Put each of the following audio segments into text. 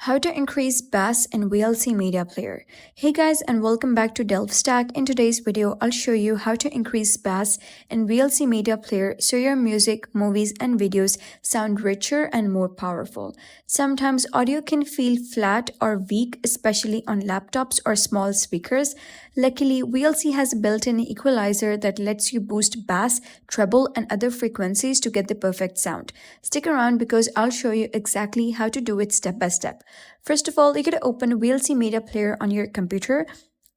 How to increase bass in VLC Media Player. Hey guys, and welcome back to DelveStack. In today's video, I'll show you how to increase bass in VLC Media Player so your music, movies, and videos sound richer and more powerful. Sometimes audio can feel flat or weak, especially on laptops or small speakers. Luckily, VLC has a built-in equalizer that lets you boost bass, treble, and other frequencies to get the perfect sound. Stick around because I'll show you exactly how to do it step by step. First of all, you gotta open VLC Media Player on your computer.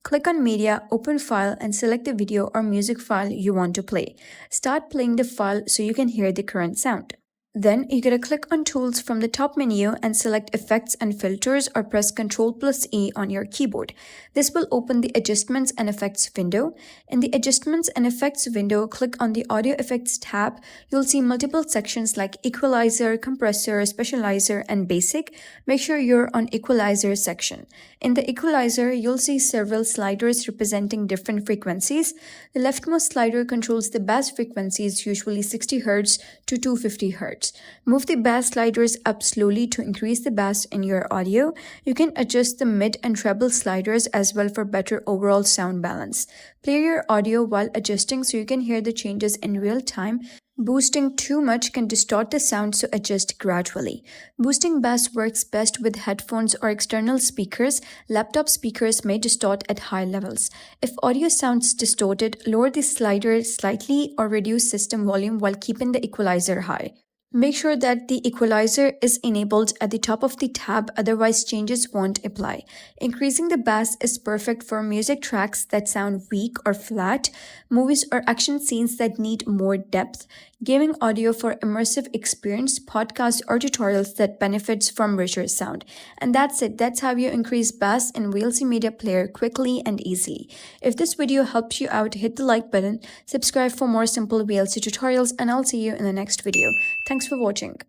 Click on Media, open File, and select the video or music file you want to play. Start playing the file so you can hear the current sound. Then you gotta click on Tools from the top menu and select Effects and Filters or press Ctrl+E on your keyboard. This will open the Adjustments and Effects window. In the Adjustments and Effects window, click on the Audio Effects tab. You'll see multiple sections like Equalizer, Compressor, Specializer, and Basic. Make sure you're on Equalizer section. In the Equalizer, you'll see several sliders representing different frequencies. The leftmost slider controls the bass frequencies, usually 60 Hz to 250 Hz. Move the bass sliders up slowly to increase the bass in your audio. You can adjust the mid and treble sliders as well for better overall sound balance. Play your audio while adjusting so you can hear the changes in real time. Boosting too much can distort the sound, so adjust gradually. Boosting bass works best with headphones or external speakers. Laptop speakers may distort at high levels. If audio sounds distorted, lower the slider slightly or reduce system volume while keeping the equalizer high. Make sure that the equalizer is enabled at the top of the tab, otherwise changes won't apply. Increasing the bass is perfect for music tracks that sound weak or flat, movies or action scenes that need more depth, gaming audio for immersive experience, podcasts or tutorials that benefits from richer sound. And that's it. That's how you increase bass in VLC Media Player quickly and easily. If this video helped you out, hit the like button, subscribe for more simple VLC tutorials, and I'll see you in the next video. Thanks for watching.